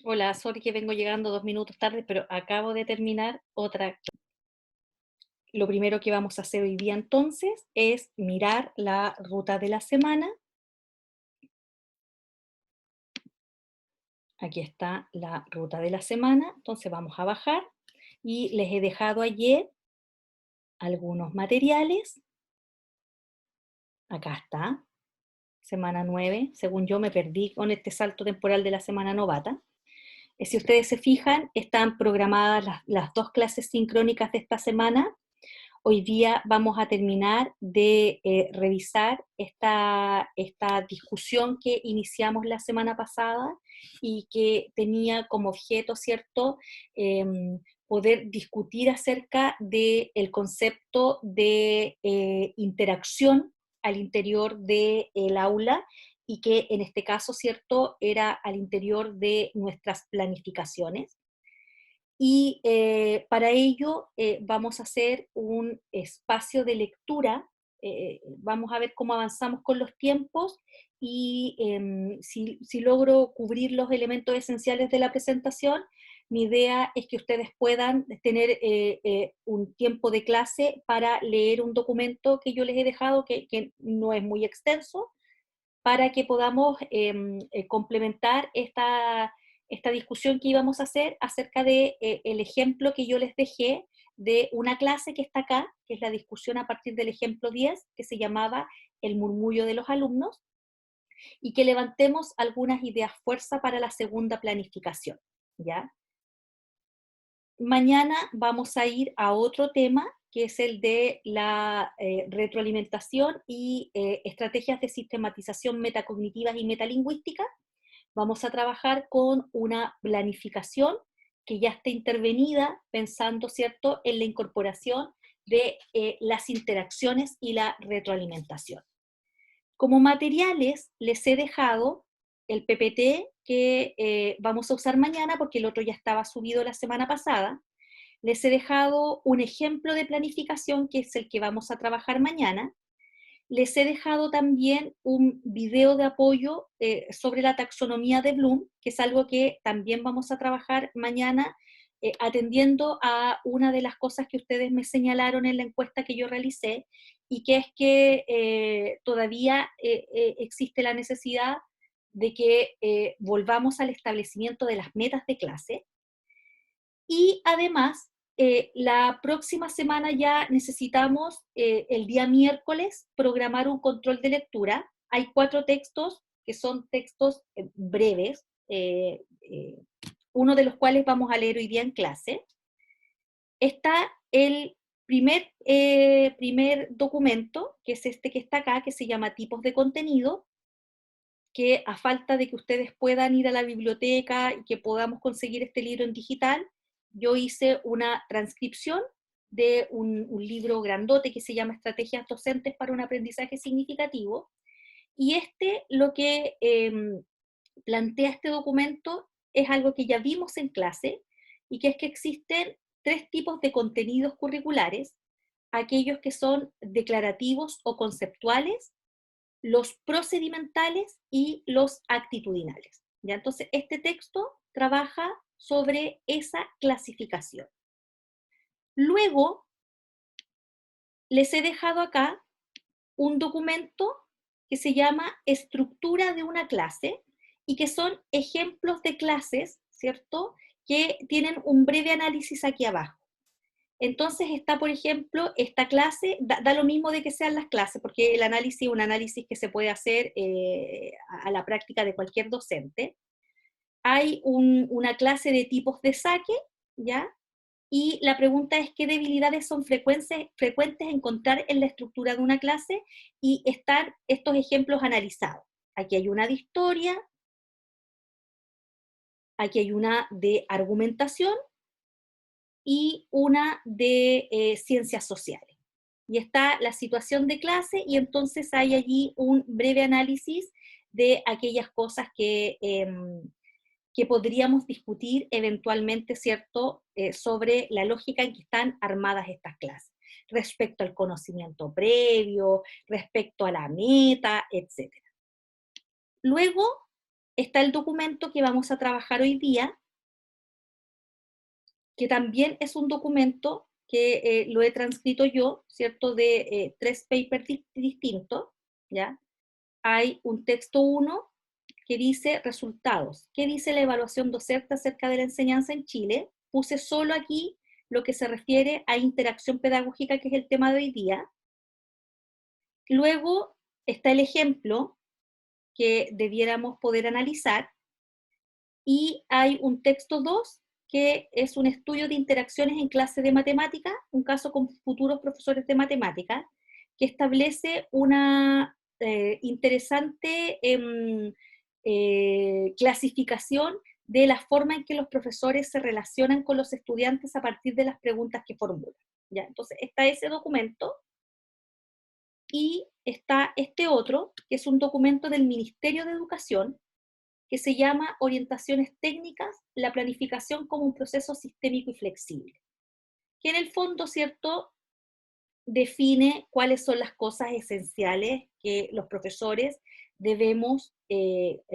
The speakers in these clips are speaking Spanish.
Hola, sorry que vengo llegando 2 minutos tarde, pero acabo de terminar otra. Lo primero que vamos a hacer hoy día entonces es mirar la ruta de la semana. Aquí está la ruta de la semana, entonces vamos a bajar y les he dejado ayer algunos materiales. Acá está, semana 9. Según yo me perdí con este salto temporal de la semana novata. Si ustedes se fijan, están programadas las dos clases sincrónicas de esta semana. Hoy día vamos a terminar de revisar esta discusión que iniciamos la semana pasada y que tenía como objeto, ¿cierto?, eh, poder discutir acerca del concepto de interacción al interior del aula y que en este caso, ¿cierto?, era al interior de nuestras planificaciones. Y para ello vamos a hacer un espacio de lectura, vamos a ver cómo avanzamos con los tiempos y si logro cubrir los elementos esenciales de la presentación, mi idea es que ustedes puedan tener un tiempo de clase para leer un documento que yo les he dejado, que no es muy extenso, para que podamos complementar esta discusión que íbamos a hacer acerca de el ejemplo que yo les dejé de una clase que está acá, que es la discusión a partir del ejemplo 10, que se llamaba El murmullo de los alumnos, y que levantemos algunas ideas fuerza para la segunda planificación, ¿ya? Mañana vamos a ir a otro tema, que es el de la retroalimentación y estrategias de sistematización metacognitivas y metalingüística. Vamos a trabajar con una planificación que ya está intervenida, pensando, ¿cierto?, en la incorporación de las interacciones y la retroalimentación. Como materiales les he dejado el PPT que vamos a usar mañana, porque el otro ya estaba subido la semana pasada. Les he dejado un ejemplo de planificación, que es el que vamos a trabajar mañana. Les he dejado también un video de apoyo sobre la taxonomía de Bloom, que es algo que también vamos a trabajar mañana, atendiendo a una de las cosas que ustedes me señalaron en la encuesta que yo realicé, y que es que todavía existe la necesidad de que volvamos al establecimiento de las metas de clase. Y además, la próxima semana ya necesitamos, el día miércoles, programar un control de lectura. Hay 4 textos que son textos breves, uno de los cuales vamos a leer hoy día en clase. Está el primer documento, que es este que está acá, que se llama Tipos de contenido, que a falta de que ustedes puedan ir a la biblioteca y que podamos conseguir este libro en digital, yo hice una transcripción de un libro grandote que se llama Estrategias Docentes para un Aprendizaje Significativo, y lo que plantea este documento es algo que ya vimos en clase, y que es que existen 3 tipos de contenidos curriculares: aquellos que son declarativos o conceptuales, los procedimentales y los actitudinales. ¿Ya? Entonces, este texto trabaja sobre esa clasificación. Luego, les he dejado acá un documento que se llama Estructura de una clase, y que son ejemplos de clases, ¿cierto?, que tienen un breve análisis aquí abajo. Entonces está, por ejemplo, esta clase, da lo mismo de que sean las clases, porque el análisis es un análisis que se puede hacer a la práctica de cualquier docente. Hay una clase de tipos de saque, ¿ya? Y la pregunta es qué debilidades son frecuentes encontrar en la estructura de una clase, y están estos ejemplos analizados. Aquí hay una de historia, aquí hay una de argumentación y una de ciencias sociales. Y está la situación de clase, y entonces hay allí un breve análisis de aquellas cosas que podríamos discutir eventualmente, ¿cierto?, sobre la lógica en que están armadas estas clases, respecto al conocimiento previo, respecto a la meta, etc. Luego está el documento que vamos a trabajar hoy día, que también es un documento que lo he transcrito yo, ¿cierto?, de 3 papers distintos, ¿ya? Hay un texto 1 que dice resultados. ¿Qué dice la evaluación docente acerca de la enseñanza en Chile? Puse solo aquí lo que se refiere a interacción pedagógica, que es el tema de hoy día. Luego está el ejemplo que debiéramos poder analizar, y hay un texto 2 que es un estudio de interacciones en clase de matemática, un caso con futuros profesores de matemática, que establece una interesante clasificación de la forma en que los profesores se relacionan con los estudiantes a partir de las preguntas que formulan. ¿Ya? Entonces está ese documento, y está este otro, que es un documento del Ministerio de Educación, que se llama Orientaciones Técnicas, la planificación como un proceso sistémico y flexible, que en el fondo, ¿cierto?, define cuáles son las cosas esenciales que los profesores debemos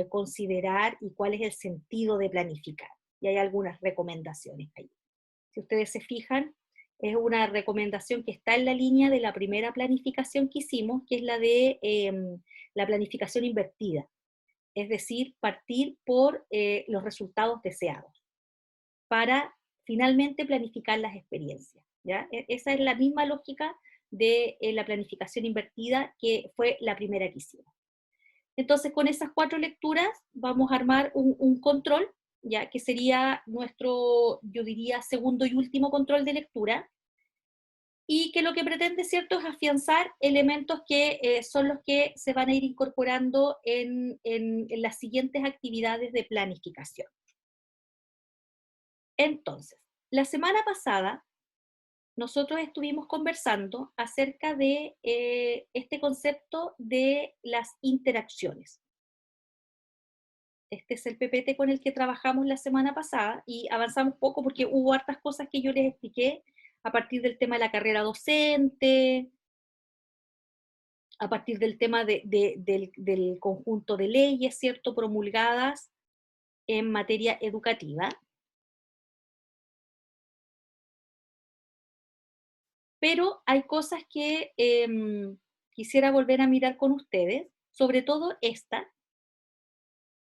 considerar y cuál es el sentido de planificar. Y hay algunas recomendaciones ahí. Si ustedes se fijan, es una recomendación que está en la línea de la primera planificación que hicimos, que es la de la planificación invertida, es decir, partir por los resultados deseados para finalmente planificar las experiencias, ¿ya? Esa es la misma lógica de la planificación invertida, que fue la primera que hicimos. Entonces, con esas 4 lecturas vamos a armar un control, ya que sería nuestro, yo diría, segundo y último control de lectura, y que lo que pretende, ¿cierto?, es afianzar elementos que son los que se van a ir incorporando en las siguientes actividades de planificación. Entonces, la semana pasada nosotros estuvimos conversando acerca de este concepto de las interacciones. Este es el PPT con el que trabajamos la semana pasada, y avanzamos poco porque hubo hartas cosas que yo les expliqué a partir del tema de la carrera docente, a partir del tema del conjunto de leyes, ¿cierto?, promulgadas en materia educativa. Pero hay cosas que quisiera volver a mirar con ustedes, sobre todo esta,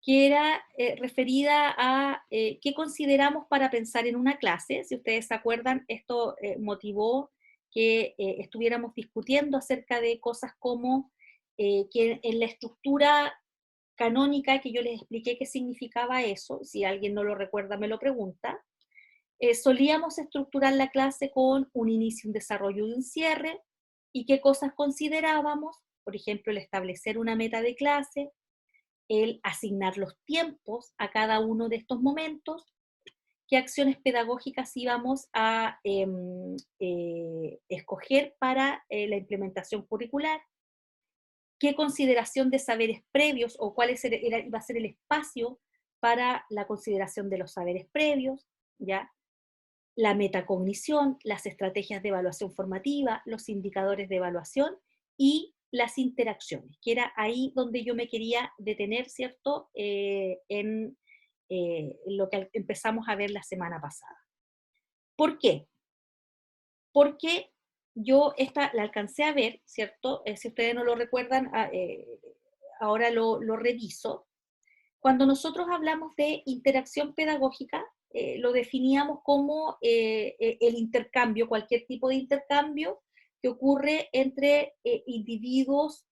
que era referida a qué consideramos para pensar en una clase. Si ustedes se acuerdan, esto motivó que estuviéramos discutiendo acerca de cosas como que en la estructura canónica, que yo les expliqué qué significaba eso, si alguien no lo recuerda me lo pregunta, solíamos estructurar la clase con un inicio, un desarrollo y un cierre, y qué cosas considerábamos, por ejemplo, el establecer una meta de clase, el asignar los tiempos a cada uno de estos momentos, qué acciones pedagógicas íbamos a escoger para la implementación curricular, qué consideración de saberes previos o cuál iba a ser el espacio para la consideración de los saberes previos, ¿ya? La metacognición, las estrategias de evaluación formativa, los indicadores de evaluación y las interacciones, que era ahí donde yo me quería detener, ¿cierto?, en lo que empezamos a ver la semana pasada. ¿Por qué? Porque yo esta la alcancé a ver, ¿cierto? Si ustedes no lo recuerdan, ahora lo reviso. Cuando nosotros hablamos de interacción pedagógica, lo definíamos como el intercambio, cualquier tipo de intercambio que ocurre entre individuos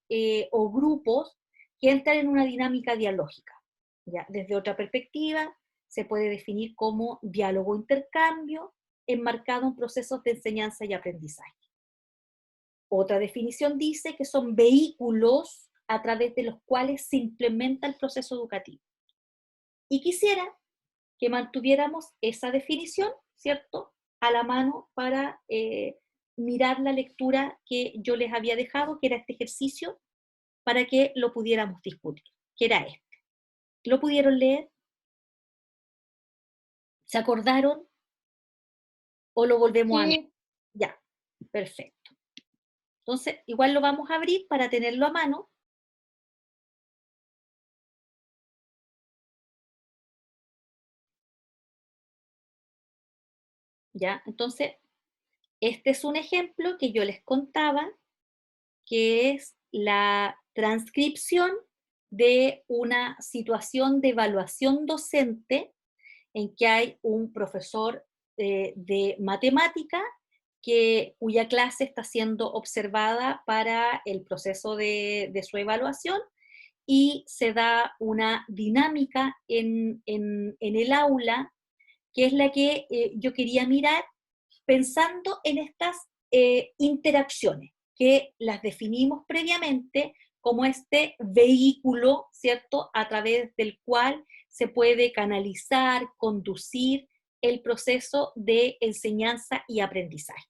o grupos que entran en una dinámica dialógica. ¿Ya? Desde otra perspectiva, se puede definir como diálogo-intercambio enmarcado en procesos de enseñanza y aprendizaje. Otra definición dice que son vehículos a través de los cuales se implementa el proceso educativo. Y quisiera que mantuviéramos esa definición, ¿cierto?, a la mano para mirar la lectura que yo les había dejado, que era este ejercicio, para que lo pudiéramos discutir, que era este. ¿Lo pudieron leer? ¿Se acordaron? ¿O lo volvemos a mirar? Sí, Ya, perfecto. Entonces, igual lo vamos a abrir para tenerlo a mano. ¿ya? Entonces, este es un ejemplo que yo les contaba, que es la transcripción de una situación de evaluación docente en que hay un profesor de matemática cuya clase está siendo observada para el proceso de su evaluación, y se da una dinámica en el aula, que es la que yo quería mirar pensando en estas interacciones, que las definimos previamente como este vehículo, ¿cierto?, a través del cual se puede canalizar, conducir el proceso de enseñanza y aprendizaje.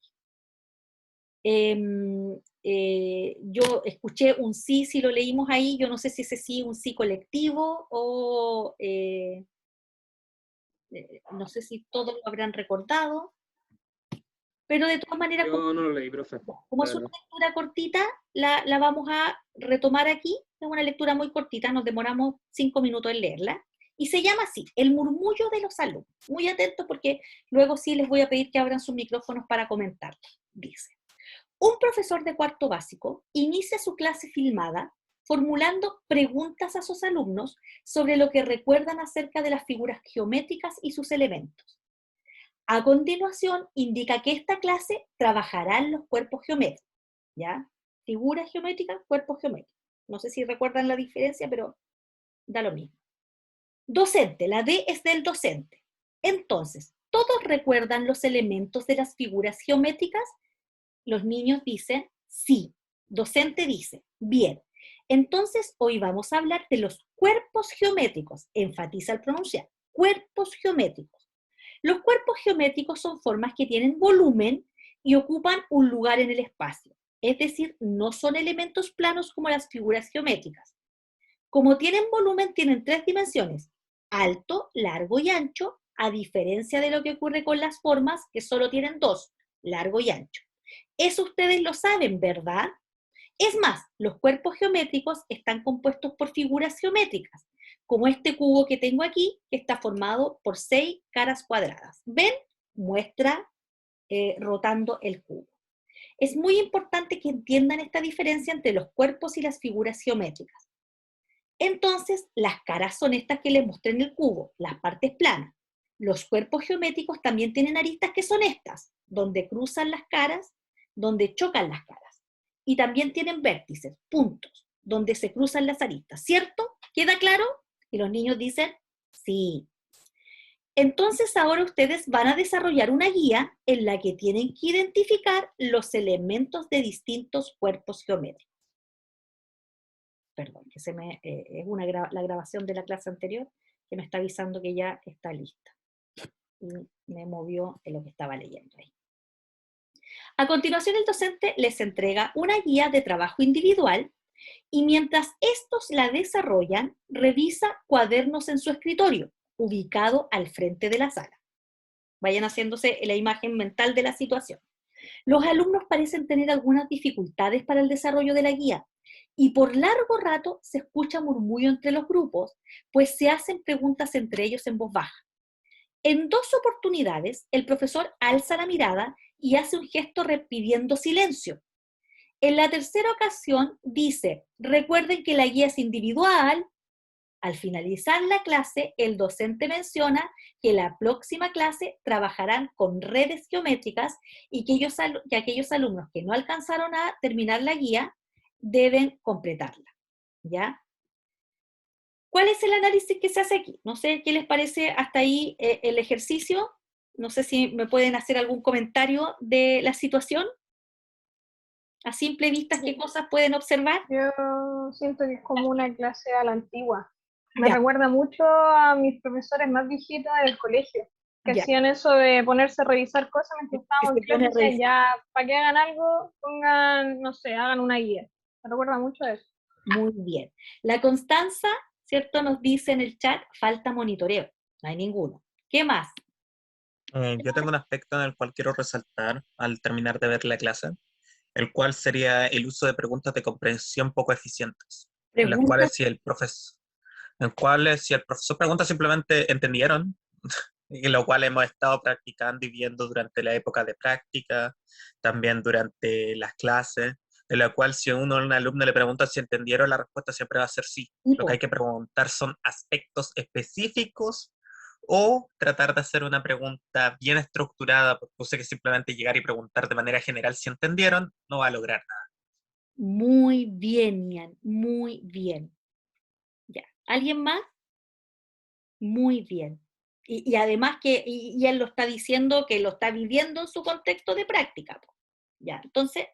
Yo escuché un sí, si lo leímos ahí, yo no sé si ese sí es un sí colectivo o no sé si todos lo habrán recordado, pero de todas maneras, Yo no lo leí, profe, como la es una verdad. lectura cortita, la vamos a retomar aquí. Es una lectura muy cortita, nos demoramos 5 minutos en leerla. Y se llama así, El murmullo de los alumnos. Muy atentos porque luego sí les voy a pedir que abran sus micrófonos para comentar. Dice, un profesor de cuarto básico inicia su clase filmada formulando preguntas a sus alumnos sobre lo que recuerdan acerca de las figuras geométricas y sus elementos. A continuación, indica que esta clase trabajará en los cuerpos geométricos, ¿ya? Figuras geométricas, cuerpos geométricos. No sé si recuerdan la diferencia, pero da lo mismo. Docente, la D es del docente. Entonces, ¿todos recuerdan los elementos de las figuras geométricas? Los niños dicen sí. Docente dice, bien. Entonces, hoy vamos a hablar de los cuerpos geométricos. Enfatiza al pronunciar, cuerpos geométricos. Los cuerpos geométricos son formas que tienen volumen y ocupan un lugar en el espacio. Es decir, no son elementos planos como las figuras geométricas. Como tienen volumen, tienen 3 dimensiones: alto, largo y ancho, a diferencia de lo que ocurre con las formas, que solo tienen 2, largo y ancho. Eso ustedes lo saben, ¿verdad? Es más, los cuerpos geométricos están compuestos por figuras geométricas, como este cubo que tengo aquí, que está formado por 6 caras cuadradas. ¿Ven? Muestra rotando el cubo. Es muy importante que entiendan esta diferencia entre los cuerpos y las figuras geométricas. Entonces, las caras son estas que les mostré en el cubo, las partes planas. Los cuerpos geométricos también tienen aristas, que son estas, donde cruzan las caras, donde chocan las caras. Y también tienen vértices, puntos, donde se cruzan las aristas, ¿cierto? ¿Queda claro? Y los niños dicen, sí. Entonces ahora ustedes van a desarrollar una guía en la que tienen que identificar los elementos de distintos cuerpos geométricos. Perdón, que es la grabación de la clase anterior que me está avisando que ya está lista. Y me movió en lo que estaba leyendo ahí. A continuación, el docente les entrega una guía de trabajo individual y mientras estos la desarrollan, revisa cuadernos en su escritorio, ubicado al frente de la sala. Vayan haciéndose la imagen mental de la situación. Los alumnos parecen tener algunas dificultades para el desarrollo de la guía y por largo rato se escucha murmullo entre los grupos, pues se hacen preguntas entre ellos en voz baja. En 2 oportunidades, el profesor alza la mirada y hace un gesto pidiendo silencio. En la tercera ocasión dice, recuerden que la guía es individual. Al finalizar la clase, el docente menciona que la próxima clase trabajarán con redes geométricas y que aquellos alumnos que no alcanzaron a terminar la guía deben completarla, ¿ya? ¿Cuál es el análisis que se hace aquí? No sé qué les parece hasta ahí el ejercicio. No sé si me pueden hacer algún comentario de la situación. A simple vista, ¿qué cosas pueden observar? Yo siento que es como una clase a la antigua. Me Ya, recuerda mucho a mis profesores más viejitos del colegio, que ya. hacían eso de ponerse a revisar cosas mientras Que estábamos se en clase pone y a decían, revisar. ya, para que hagan algo, pongan, no sé, hagan una guía. Me recuerda mucho a eso. Muy bien. La Constanza, ¿cierto? Nos dice en el chat, falta monitoreo. No hay ninguno. ¿Qué más? Yo tengo un aspecto en el cual quiero resaltar al terminar de ver la clase, el cual sería el uso de preguntas de comprensión poco eficientes, en las Preguntas. cuales si el profesor pregunta simplemente ¿entendieron? y lo cual hemos estado practicando y viendo durante la época de práctica, también durante las clases, de la cual si uno a un alumno le pregunta si entendieron, la respuesta siempre va a ser sí. Lo que hay que preguntar son aspectos específicos o tratar de hacer una pregunta bien estructurada, porque sé que simplemente llegar y preguntar de manera general si entendieron no va a lograr nada. Muy bien, Ian, muy bien. Ya. ¿Alguien más? Muy bien. Y además que y él lo está diciendo que lo está viviendo en su contexto de práctica. Ya, entonces,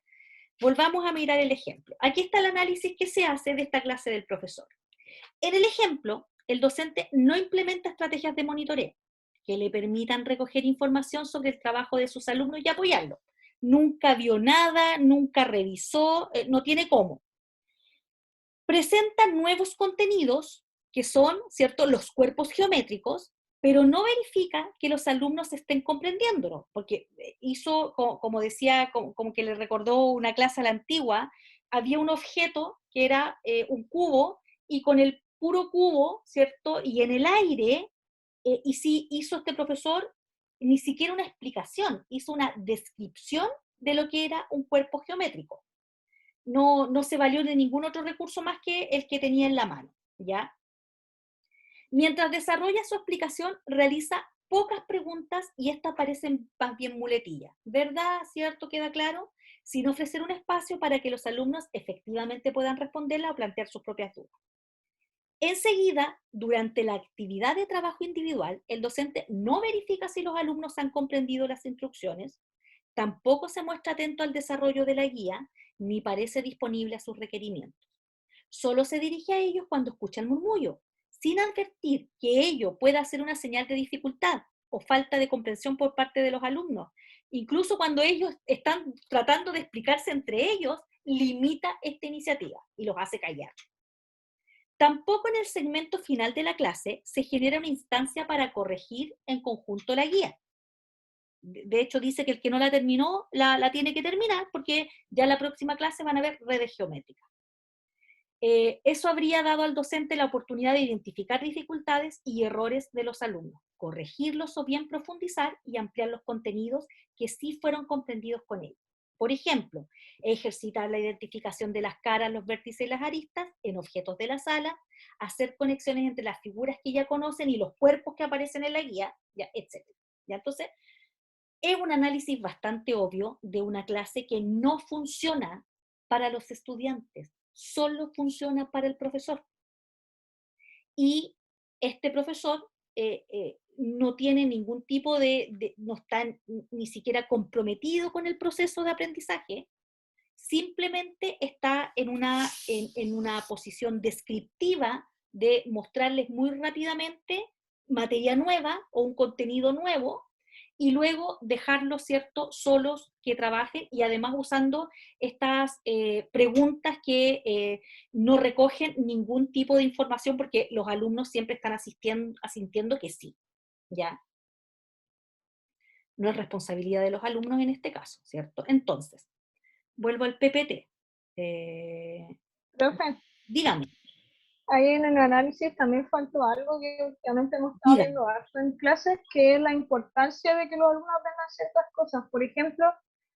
volvamos a mirar el ejemplo. Aquí está el análisis que se hace de esta clase del profesor. En el ejemplo, el docente no implementa estrategias de monitoreo que le permitan recoger información sobre el trabajo de sus alumnos y apoyarlo. Nunca vio nada, nunca revisó, no tiene cómo. Presenta nuevos contenidos que son, ¿cierto?, los cuerpos geométricos, pero no verifica que los alumnos estén comprendiéndolo, porque hizo, como decía, como que le recordó una clase a la antigua, había un objeto que era un cubo, y con el puro cubo, ¿cierto?, y en el aire, y sí hizo este profesor ni siquiera una explicación, hizo una descripción de lo que era un cuerpo geométrico. No se valió de ningún otro recurso más que el que tenía en la mano, ¿ya? Mientras desarrolla su explicación, realiza pocas preguntas y estas parecen más bien muletillas. ¿Verdad? ¿Cierto? ¿Queda claro? Sin ofrecer un espacio para que los alumnos efectivamente puedan responderla o plantear sus propias dudas. Enseguida, durante la actividad de trabajo individual, el docente no verifica si los alumnos han comprendido las instrucciones, tampoco se muestra atento al desarrollo de la guía, ni parece disponible a sus requerimientos. Solo se dirige a ellos cuando escucha el murmullo, sin advertir que ello pueda ser una señal de dificultad o falta de comprensión por parte de los alumnos. Incluso cuando ellos están tratando de explicarse entre ellos, limita esta iniciativa y los hace callar. Tampoco en el segmento final de la clase se genera una instancia para corregir en conjunto la guía. De hecho, dice que el que no la terminó, la tiene que terminar, porque ya en la próxima clase van a ver redes geométricas. Eso habría dado al docente la oportunidad de identificar dificultades y errores de los alumnos, corregirlos o bien profundizar y ampliar los contenidos que sí fueron comprendidos con ellos. Por ejemplo, ejercitar la identificación de las caras, los vértices y las aristas en objetos de la sala, hacer conexiones entre las figuras que ya conocen y los cuerpos que aparecen en la guía, ya, etc. ¿Ya? Entonces, es un análisis bastante obvio de una clase que no funciona para los estudiantes, solo funciona para el profesor. Y este profesor no tiene ningún tipo no está ni siquiera comprometido con el proceso de aprendizaje, simplemente está en una posición descriptiva de mostrarles muy rápidamente materia nueva o un contenido nuevo, y luego dejarlos, ¿cierto?, solos que trabajen, y además usando estas preguntas que no recogen ningún tipo de información, porque los alumnos siempre están asintiendo que sí, ¿ya? No es responsabilidad de los alumnos en este caso, ¿cierto? Entonces, vuelvo al PPT. Profe, Dígame, ahí en el análisis también faltó algo que últimamente hemos estado dígame. viendo harto en clases, que es la importancia de que los alumnos aprendan ciertas cosas. Por ejemplo,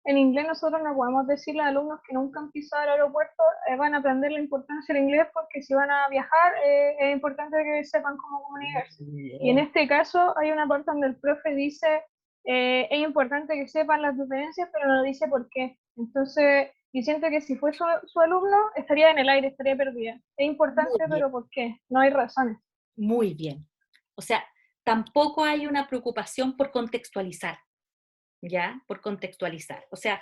en inglés nosotros no podemos decirle a alumnos que nunca han pisado el aeropuerto, van a aprender la importancia del inglés, porque si van a viajar es importante que sepan cómo comunicarse. Y en este caso hay una parte donde el profe dice, es importante que sepan las diferencias, pero no dice por qué. Entonces, yo siento que si fue su alumno, estaría en el aire, estaría perdida. Es importante, Muy bien, pero ¿por qué? No hay razones. muy bien. O sea, tampoco hay una preocupación por contextualizar, ¿ya? Por contextualizar. O sea,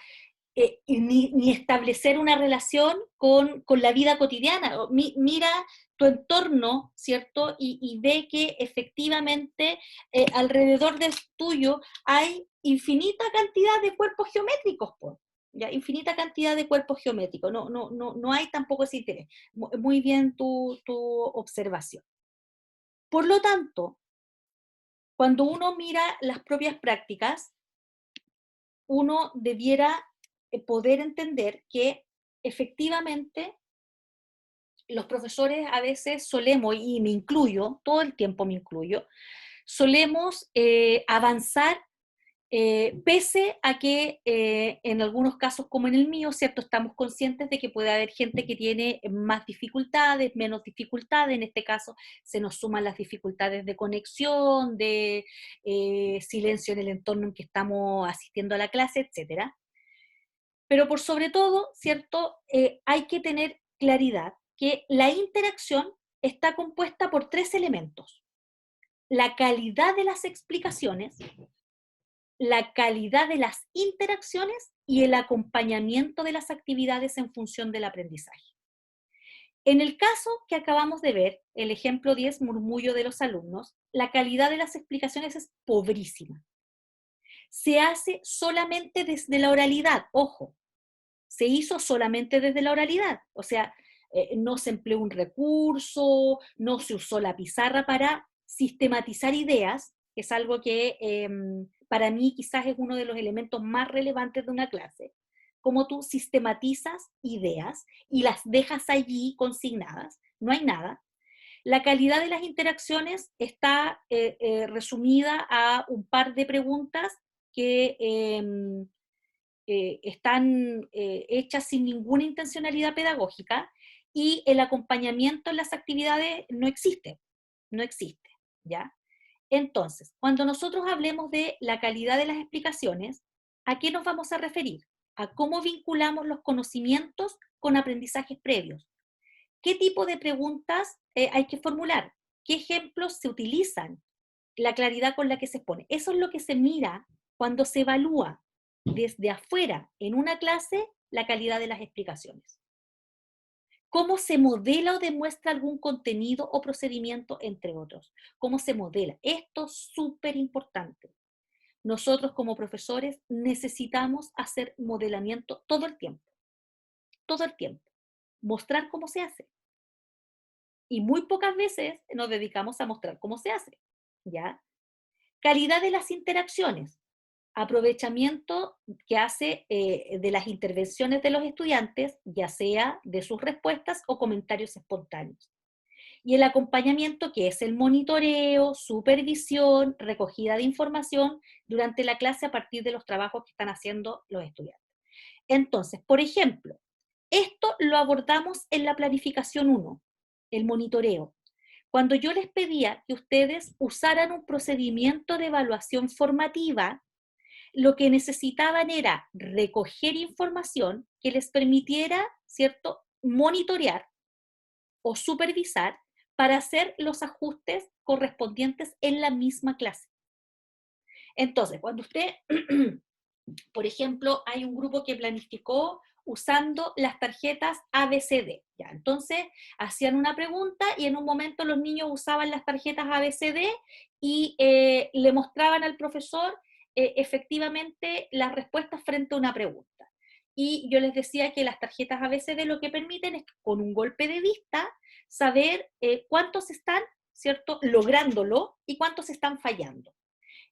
ni establecer una relación con la vida cotidiana. Mira tu entorno, ¿cierto? Y ve que efectivamente alrededor del tuyo hay infinita cantidad de cuerpos geométricos, pues. ¿Ya? Infinita cantidad de cuerpos geométricos. No hay tampoco ese interés. Muy bien tu observación. Por lo tanto, cuando uno mira las propias prácticas, uno debiera poder entender que efectivamente los profesores a veces solemos, y me incluyo, todo el tiempo me incluyo, solemos avanzar pese a que en algunos casos, como en el mío, ¿cierto? Estamos conscientes de que puede haber gente que tiene más dificultades, menos dificultades. En este caso se nos suman las dificultades de conexión, de silencio en el entorno en que estamos asistiendo a la clase, etc. Pero por sobre todo, ¿cierto? Hay que tener claridad que la interacción está compuesta por 3 elementos: la calidad de las explicaciones, la calidad de las interacciones y el acompañamiento de las actividades en función del aprendizaje. En el caso que acabamos de ver, el ejemplo 10, murmullo de los alumnos, la calidad de las explicaciones es pobrísima. Se hace solamente desde la oralidad, ojo, se hizo solamente desde la oralidad, o sea, no se empleó un recurso, no se usó la pizarra para sistematizar ideas, que es algo que para mí quizás es uno de los elementos más relevantes de una clase, cómo tú sistematizas ideas y las dejas allí consignadas, no hay nada. La calidad de las interacciones está resumida a un par de preguntas que están hechas sin ninguna intencionalidad pedagógica, y el acompañamiento en las actividades no existe, ¿ya? Entonces, cuando nosotros hablemos de la calidad de las explicaciones, ¿a qué nos vamos a referir? A cómo vinculamos los conocimientos con aprendizajes previos. ¿Qué tipo de preguntas hay que formular? ¿Qué ejemplos se utilizan? La claridad con la que se expone. Eso es lo que se mira cuando se evalúa desde afuera en una clase la calidad de las explicaciones. Cómo se modela o demuestra algún contenido o procedimiento, entre otros. Cómo se modela. Esto es súper importante. Nosotros como profesores necesitamos hacer modelamiento todo el tiempo. Todo el tiempo. Mostrar cómo se hace. Y muy pocas veces nos dedicamos a mostrar cómo se hace, ¿ya? Calidad de las interacciones. Aprovechamiento que hace de las intervenciones de los estudiantes, ya sea de sus respuestas o comentarios espontáneos. Y el acompañamiento, que es el monitoreo, supervisión, recogida de información durante la clase a partir de los trabajos que están haciendo los estudiantes. Entonces, por ejemplo, esto lo abordamos en la planificación 1, el monitoreo. Cuando yo les pedía que ustedes usaran un procedimiento de evaluación formativa, lo que necesitaban era recoger información que les permitiera, ¿cierto?, monitorear o supervisar para hacer los ajustes correspondientes en la misma clase. Entonces, cuando usted, por ejemplo, hay un grupo que planificó usando las tarjetas ABCD, ¿ya? Entonces, hacían una pregunta y en un momento los niños usaban las tarjetas ABCD y le mostraban al profesor efectivamente las respuestas frente a una pregunta. Y yo les decía que las tarjetas ABCD lo que permiten es, con un golpe de vista, saber cuántos están, ¿cierto?, lográndolo y cuántos están fallando.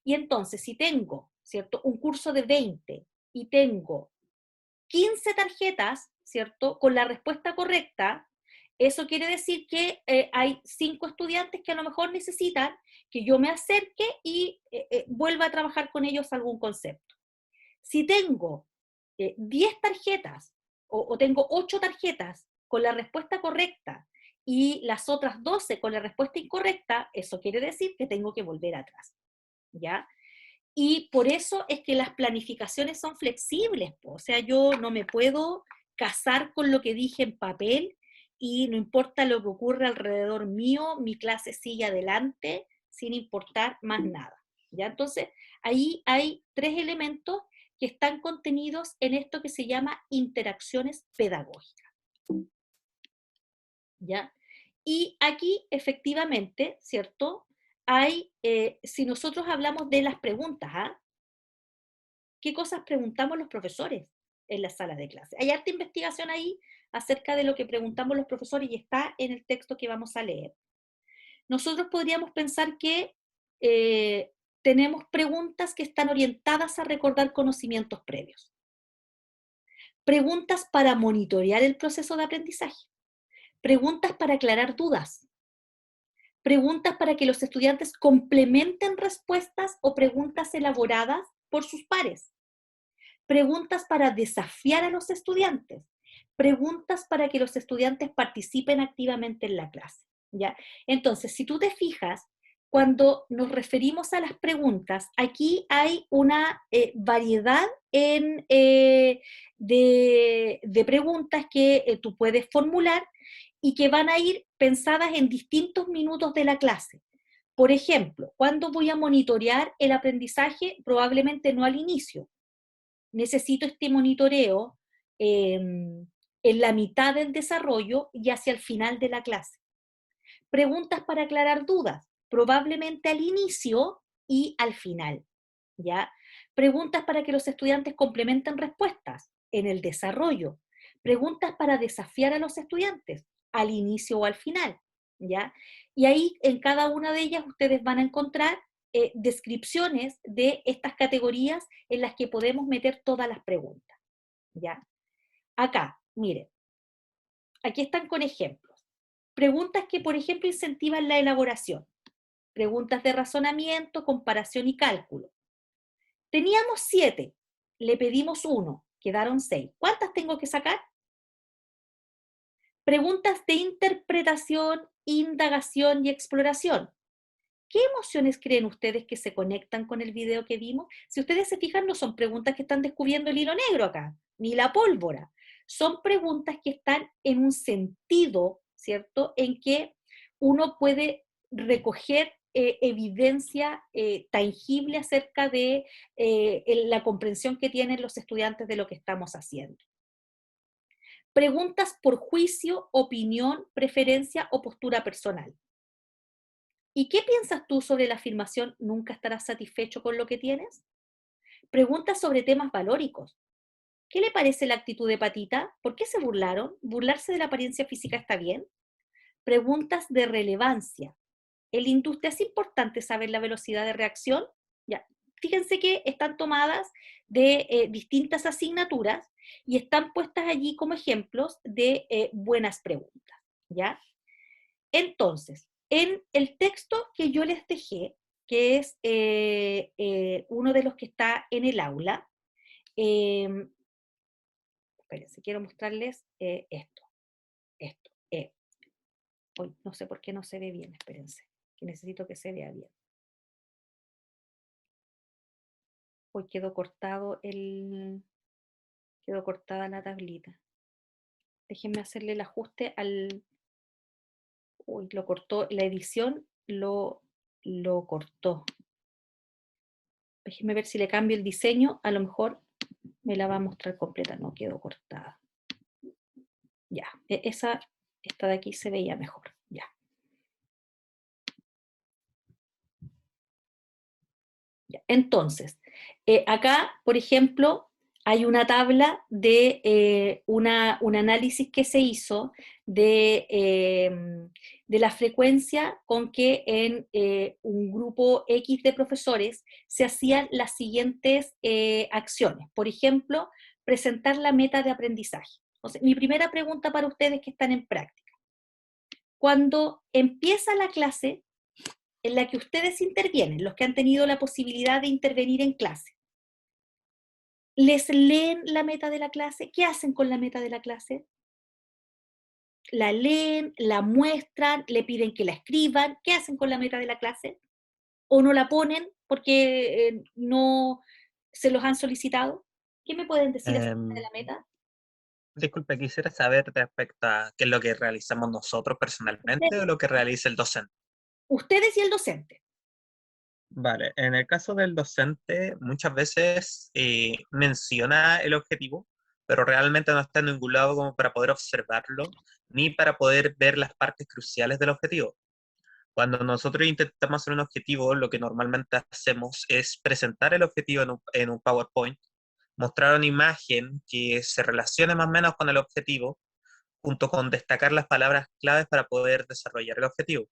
Y entonces, si tengo, ¿cierto?, un curso de 20 y tengo 15 tarjetas, ¿cierto?, con la respuesta correcta, eso quiere decir que hay 5 estudiantes que a lo mejor necesitan que yo me acerque y vuelva a trabajar con ellos algún concepto. Si tengo 10 tarjetas o tengo 8 tarjetas con la respuesta correcta y las otras 12 con la respuesta incorrecta, eso quiere decir que tengo que volver atrás, ¿ya? Y por eso es que las planificaciones son flexibles, o sea, yo no me puedo casar con lo que dije en papel y no importa lo que ocurra alrededor mío, mi clase sigue adelante sin importar más nada, ¿ya? Entonces, ahí hay 3 elementos que están contenidos en esto que se llama interacciones pedagógicas, ¿ya? Y aquí, efectivamente, ¿cierto?, hay, si nosotros hablamos de las preguntas, ¿ah? ¿Qué cosas preguntamos los profesores en la sala de clase? Hay harta investigación ahí acerca de lo que preguntamos los profesores y está en el texto que vamos a leer. Nosotros podríamos pensar que tenemos preguntas que están orientadas a recordar conocimientos previos. Preguntas para monitorear el proceso de aprendizaje. Preguntas para aclarar dudas. preguntas para que los estudiantes complementen respuestas o preguntas elaboradas por sus pares, preguntas para desafiar a los estudiantes, preguntas para que los estudiantes participen activamente en la clase, ¿ya? Entonces, si tú te fijas, cuando nos referimos a las preguntas, aquí hay una variedad de preguntas que tú puedes formular y que van a ir pensadas en distintos minutos de la clase. Por ejemplo, ¿cuándo voy a monitorear el aprendizaje? Probablemente no al inicio. Necesito este monitoreo en la mitad del desarrollo y hacia el final de la clase. Preguntas para aclarar dudas, probablemente al inicio y al final, ¿ya? Preguntas para que los estudiantes complementen respuestas en el desarrollo. Preguntas para desafiar a los estudiantes, al inicio o al final, ¿ya? Y ahí en cada una de ellas ustedes van a encontrar descripciones de estas categorías en las que podemos meter todas las preguntas, ¿ya? Acá, miren, aquí están con ejemplos. Preguntas que, por ejemplo, incentivan la elaboración. Preguntas de razonamiento, comparación y cálculo. Teníamos 7, le pedimos 1, quedaron 6. ¿Cuántas tengo que sacar? Preguntas de interpretación, indagación y exploración. ¿Qué emociones creen ustedes que se conectan con el video que vimos? Si ustedes se fijan, no son preguntas que están descubriendo el hilo negro acá, ni la pólvora. Son preguntas que están en un sentido, ¿cierto?, en que uno puede recoger evidencia tangible acerca de la comprensión que tienen los estudiantes de lo que estamos haciendo. Preguntas por juicio, opinión, preferencia o postura personal. ¿Y qué piensas tú sobre la afirmación nunca estarás satisfecho con lo que tienes? Preguntas sobre temas valóricos. ¿Qué le parece la actitud de Patita? ¿Por qué se burlaron? ¿Burlarse de la apariencia física está bien? Preguntas de relevancia. ¿En la industria es importante saber la velocidad de reacción? Ya. Fíjense que están tomadas de distintas asignaturas y están puestas allí como ejemplos de buenas preguntas, ¿ya? Entonces, en el texto que yo les dejé, que es uno de los que está en el aula, espérense, quiero mostrarles esto. Hoy no sé por qué no se ve bien, espérense, que necesito que se vea bien. Hoy quedó cortada la tablita. Déjenme hacerle el ajuste al... Uy, lo cortó, la edición lo cortó. Déjenme ver si le cambio el diseño, a lo mejor me la va a mostrar completa. No, quedó cortada. Ya, esta de aquí se veía mejor, ya. Entonces, acá, por ejemplo, hay una tabla de un análisis que se hizo de la frecuencia con que en un grupo X de profesores se hacían las siguientes acciones. Por ejemplo, presentar la meta de aprendizaje. Entonces, mi primera pregunta para ustedes que están en práctica. Cuando empieza la clase, en la que ustedes intervienen, los que han tenido la posibilidad de intervenir en clase, ¿les leen la meta de la clase? ¿Qué hacen con la meta de la clase? ¿La leen, la muestran, le piden que la escriban? ¿Qué hacen con la meta de la clase? ¿O no la ponen porque no se los han solicitado? ¿Qué me pueden decir acerca de la meta? Disculpe, quisiera saber respecto a qué es lo que realizamos nosotros personalmente o lo que realiza el docente. Ustedes y el docente. Vale, en el caso del docente, muchas veces menciona el objetivo, pero realmente no está en ningún lado como para poder observarlo, ni para poder ver las partes cruciales del objetivo. Cuando nosotros intentamos hacer un objetivo, lo que normalmente hacemos es presentar el objetivo en un PowerPoint, mostrar una imagen que se relacione más o menos con el objetivo, junto con destacar las palabras claves para poder desarrollar el objetivo.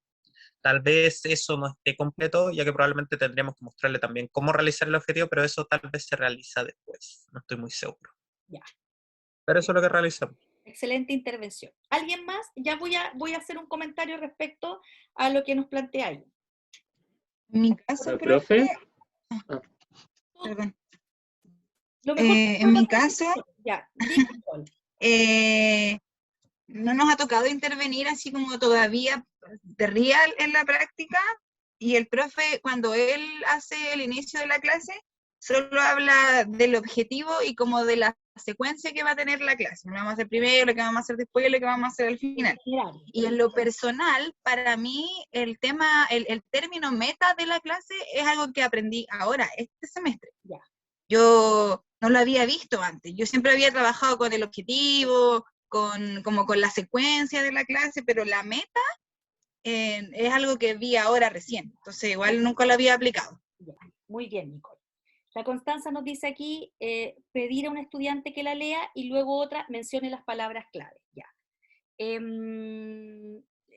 Tal vez eso no esté completo, ya que probablemente tendríamos que mostrarle también cómo realizar el objetivo, pero eso tal vez se realiza después. No estoy muy seguro. Ya. Pero eso es lo que realizamos. Excelente intervención. ¿Alguien más? Ya voy a hacer un comentario respecto a lo que nos plantea ahí. En mi caso, profe. Perdón. Lo mejor que en mi caso, ya, Nicole. no nos ha tocado intervenir así como todavía de real en la práctica, y el profe, cuando él hace el inicio de la clase, solo habla del objetivo y como de la secuencia que va a tener la clase. Lo que vamos a hacer primero, lo que vamos a hacer después y lo que vamos a hacer al final. Y en lo personal, para mí, el término meta de la clase es algo que aprendí ahora, este semestre. Ya. Yo no lo había visto antes. Yo siempre había trabajado con el objetivo, como con la secuencia de la clase, pero la meta es algo que vi ahora recién. Entonces, igual nunca lo había aplicado. Ya. Muy bien, Nicole. La Constanza nos dice aquí, pedir a un estudiante que la lea y luego otra mencione las palabras clave. Ya.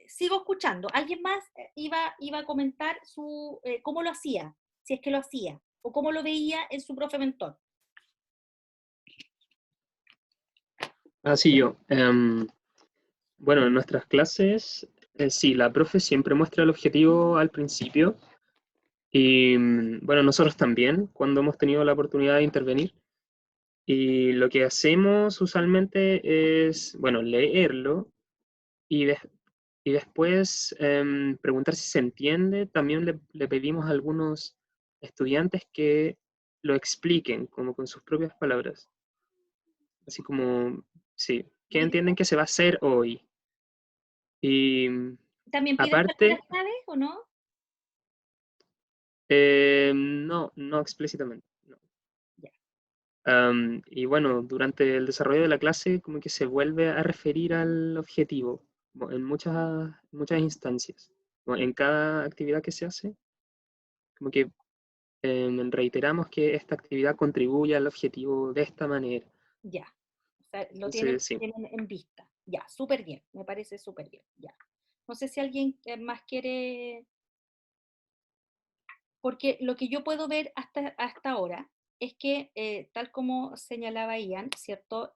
Sigo escuchando. ¿Alguien más iba a comentar cómo lo hacía? Si es que lo hacía. O cómo lo veía en su profe mentor. Sí, yo. Bueno, en nuestras clases, sí, la profe siempre muestra el objetivo al principio. Y bueno, nosotros también, cuando hemos tenido la oportunidad de intervenir. Y lo que hacemos usualmente es, bueno, leerlo y, y después preguntar si se entiende. También le pedimos a algunos estudiantes que lo expliquen, como con sus propias palabras. Así como, sí, ¿qué entienden que se va a hacer hoy? Y ¿También piden aparte, palabras clave o no? no explícitamente. No. Ya. Y bueno, durante el desarrollo de la clase como que se vuelve a referir al objetivo en muchas instancias. En cada actividad que se hace, como que reiteramos que esta actividad contribuye al objetivo de esta manera. Ya. O sea, lo Entonces, sí. tienen en vista. Ya, súper bien. Me parece súper bien. Ya. No sé si alguien más quiere... Porque lo que yo puedo ver hasta ahora es que, tal como señalaba Ian, ¿cierto?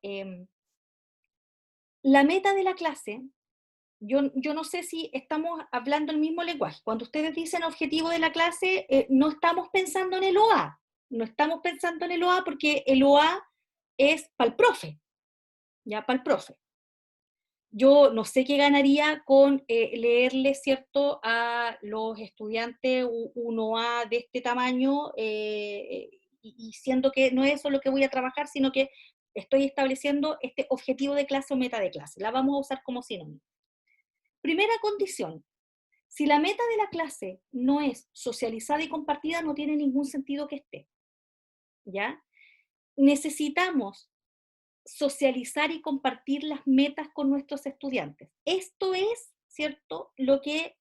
La meta de la clase, yo no sé si estamos hablando el mismo lenguaje. Cuando ustedes dicen objetivo de la clase, no estamos pensando en el OA. No estamos pensando en el OA porque el OA es para el profe. Ya, para el profe. Yo no sé qué ganaría con leerle, ¿cierto?, a los estudiantes 1A de este tamaño, y siendo que no es eso lo que voy a trabajar, sino que estoy estableciendo este objetivo de clase o meta de clase. La vamos a usar como sinónimo. Primera condición, si la meta de la clase no es socializada y compartida, no tiene ningún sentido que esté. ¿Ya? Necesitamos socializar y compartir las metas con nuestros estudiantes. Esto es, ¿cierto?, lo que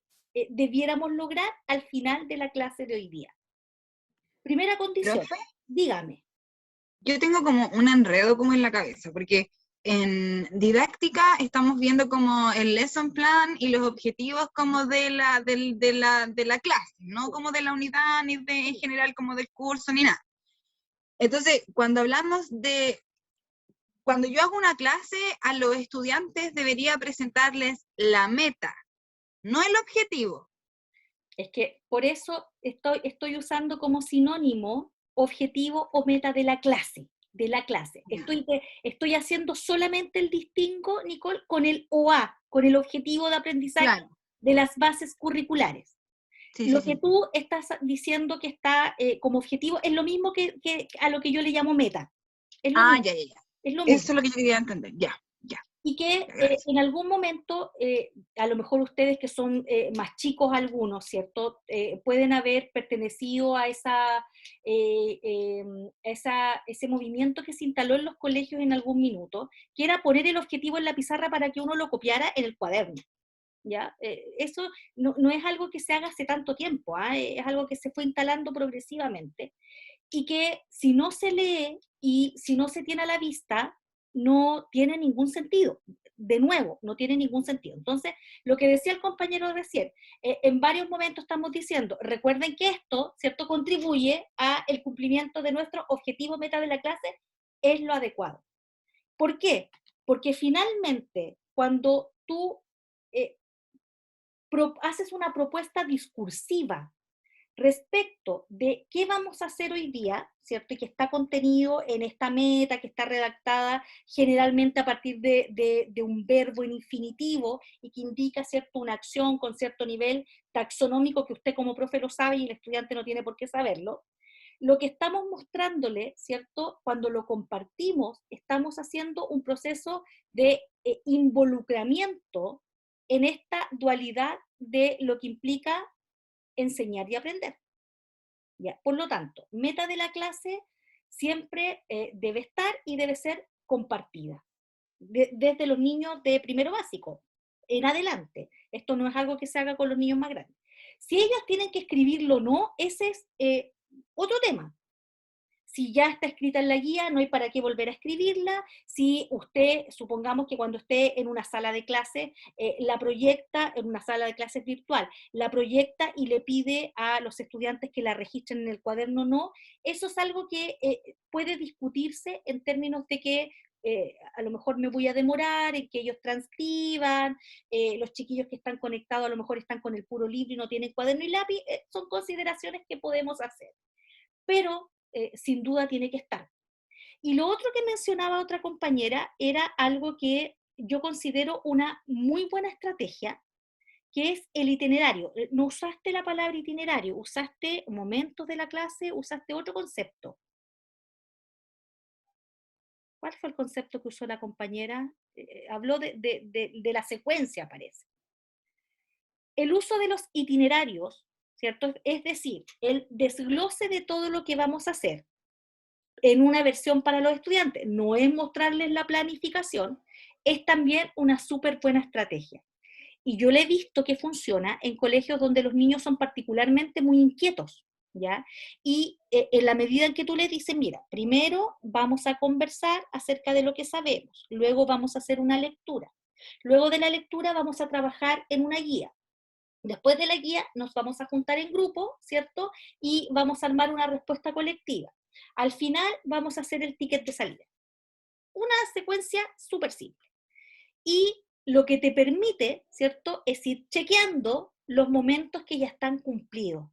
debiéramos lograr al final de la clase de hoy día. Primera condición, ¿Profe? dígame. Yo tengo como un enredo como en la cabeza, porque en didáctica estamos viendo como el lesson plan y los objetivos como de la clase, no como de la unidad, ni en general como del curso, ni nada. Entonces, cuando yo hago una clase, a los estudiantes debería presentarles la meta, no el objetivo. Es que por eso estoy usando como sinónimo objetivo o meta de la clase. Estoy haciendo solamente el distingo, Nicole, con el OA, con el objetivo de aprendizaje, claro, de las bases curriculares. Sí, lo que tú estás diciendo que está como objetivo es lo mismo que a lo que yo le llamo meta. Es lo mismo. Ya. Es lo mismo. Eso es lo que yo quería entender, ya. Y que en algún momento, a lo mejor ustedes que son más chicos algunos, ¿cierto? Pueden haber pertenecido a ese movimiento que se instaló en los colegios en algún minuto, que era poner el objetivo en la pizarra para que uno lo copiara en el cuaderno. ¿Ya? Eso no es algo que se haga hace tanto tiempo, es algo que se fue instalando progresivamente, y que si no se lee y si no se tiene a la vista, no tiene ningún sentido. De nuevo, no tiene ningún sentido. Entonces, lo que decía el compañero recién, en varios momentos estamos diciendo, recuerden que esto, ¿cierto?, contribuye al cumplimiento de nuestro objetivo meta de la clase, es lo adecuado. ¿Por qué? Porque finalmente, cuando tú haces una propuesta discursiva respecto de qué vamos a hacer hoy día, ¿cierto? Y que está contenido en esta meta, que está redactada generalmente a partir de un verbo en infinitivo y que indica, ¿cierto?, una acción con cierto nivel taxonómico que usted como profe lo sabe y el estudiante no tiene por qué saberlo. Lo que estamos mostrándole, ¿cierto?, cuando lo compartimos, estamos haciendo un proceso de involucramiento en esta dualidad de lo que implica enseñar y aprender. ¿Ya? Por lo tanto, meta de la clase siempre debe estar y debe ser compartida. Desde los niños de primero básico en adelante. Esto no es algo que se haga con los niños más grandes. Si ellos tienen que escribirlo o no, ese es otro tema. Si ya está escrita en la guía, no hay para qué volver a escribirla. Si usted, supongamos que cuando esté en una sala de clase, la proyecta, en una sala de clases virtual, la proyecta y le pide a los estudiantes que la registren en el cuaderno, no, eso es algo que puede discutirse en términos de que a lo mejor me voy a demorar en que ellos transcriban, los chiquillos que están conectados a lo mejor están con el puro libro y no tienen cuaderno y lápiz, son consideraciones que podemos hacer. Pero sin duda tiene que estar. Y lo otro que mencionaba otra compañera era algo que yo considero una muy buena estrategia, que es el itinerario. No usaste la palabra itinerario, usaste momentos de la clase, usaste otro concepto. ¿Cuál fue el concepto que usó la compañera? Habló de la secuencia, parece. El uso de los itinerarios, ¿cierto? Es decir, el desglose de todo lo que vamos a hacer en una versión para los estudiantes, no es mostrarles la planificación, es también una súper buena estrategia. Y yo le he visto que funciona en colegios donde los niños son particularmente muy inquietos, ¿ya? Y en la medida en que tú les dices, mira, primero vamos a conversar acerca de lo que sabemos, luego vamos a hacer una lectura, luego de la lectura vamos a trabajar en una guía, después de la guía nos vamos a juntar en grupo, ¿cierto? Y vamos a armar una respuesta colectiva. Al final vamos a hacer el ticket de salida. Una secuencia súper simple. Y lo que te permite, ¿cierto?, es ir chequeando los momentos que ya están cumplidos.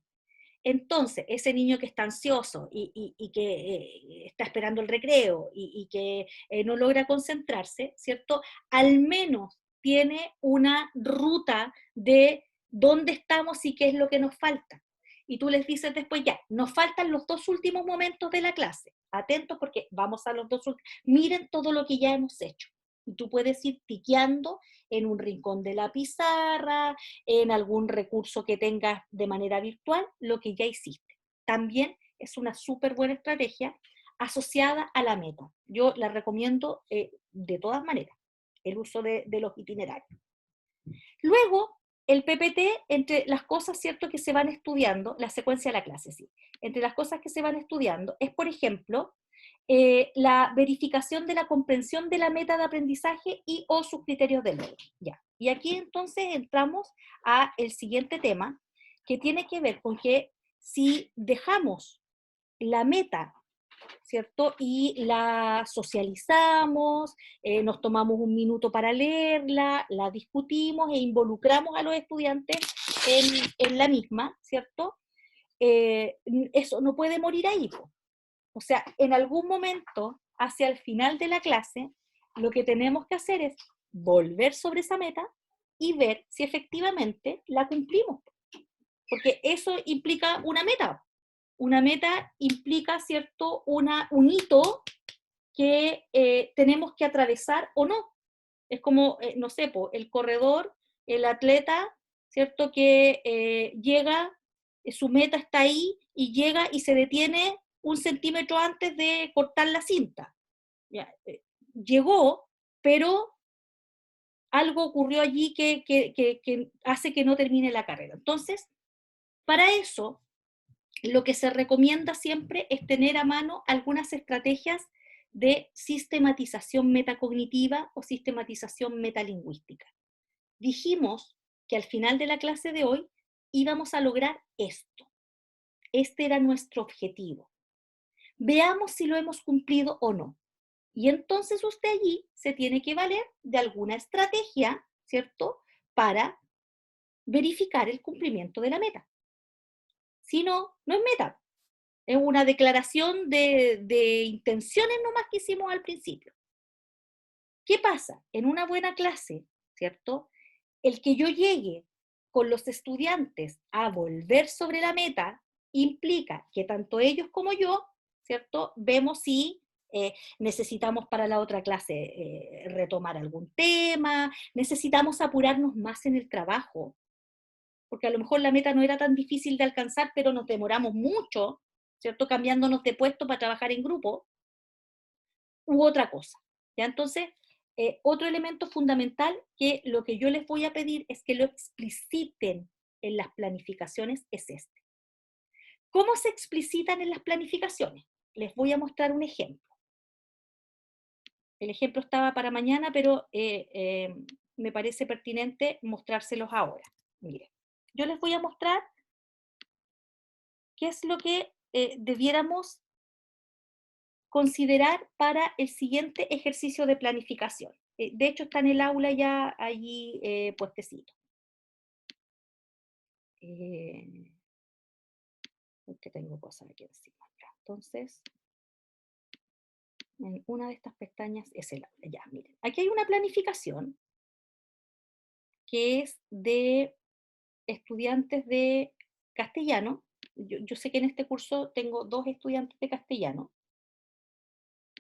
Entonces, ese niño que está ansioso y que está esperando el recreo y que no logra concentrarse, ¿cierto?, al menos tiene una ruta de dónde estamos y qué es lo que nos falta. Y tú les dices después, ya, nos faltan los 2 últimos momentos de la clase. Atentos porque vamos a los 2 últimos. Miren todo lo que ya hemos hecho. Y tú puedes ir tiqueando en un rincón de la pizarra, en algún recurso que tengas de manera virtual, lo que ya hiciste. También es una súper buena estrategia asociada a la meta. Yo la recomiendo de todas maneras, el uso de los itinerarios. Luego, el PPT, entre las cosas, ¿cierto?, que se van estudiando, la secuencia de la clase, sí, entre las cosas que se van estudiando, es, por ejemplo, la verificación de la comprensión de la meta de aprendizaje y o sus criterios de logro. Ya. Y aquí entonces entramos a el siguiente tema, que tiene que ver con que si dejamos la meta, ¿cierto? Y la socializamos, nos tomamos un minuto para leerla, la discutimos e involucramos a los estudiantes en la misma, ¿cierto? Eso no puede morir ahí, po. O sea, en algún momento, hacia el final de la clase, lo que tenemos que hacer es volver sobre esa meta y ver si efectivamente la cumplimos. Porque eso implica una meta. Una meta implica, ¿cierto?, un hito que tenemos que atravesar o no. Es como, no sé, el corredor, el atleta, ¿cierto?, que llega, su meta está ahí y llega y se detiene 1 centímetro antes de cortar la cinta. Ya, llegó, pero algo ocurrió allí que hace que no termine la carrera. Entonces, para eso, lo que se recomienda siempre es tener a mano algunas estrategias de sistematización metacognitiva o sistematización metalingüística. Dijimos que al final de la clase de hoy íbamos a lograr esto. Este era nuestro objetivo. Veamos si lo hemos cumplido o no. Y entonces usted allí se tiene que valer de alguna estrategia, ¿cierto?, para verificar el cumplimiento de la meta. Si no, no es meta. Es una declaración de intenciones nomás que hicimos al principio. ¿Qué pasa? En una buena clase, ¿cierto? El que yo llegue con los estudiantes a volver sobre la meta implica que tanto ellos como yo, ¿cierto? Vemos si necesitamos para la otra clase retomar algún tema, necesitamos apurarnos más en el trabajo, porque a lo mejor la meta no era tan difícil de alcanzar, pero nos demoramos mucho, ¿cierto? Cambiándonos de puesto para trabajar en grupo, u otra cosa. ¿Ya? Entonces, otro elemento fundamental que lo que yo les voy a pedir es que lo expliciten en las planificaciones es este. ¿Cómo se explicitan en las planificaciones? Les voy a mostrar un ejemplo. El ejemplo estaba para mañana, pero me parece pertinente mostrárselos ahora. Miren, yo les voy a mostrar qué es lo que debiéramos considerar para el siguiente ejercicio de planificación. De hecho, está en el aula ya allí puestecito. Que tengo cosas aquí encima. Entonces, en una de estas pestañas es el aula. Ya, miren. Aquí hay una planificación que es de estudiantes de castellano. Yo sé que en este curso tengo 2 estudiantes de castellano,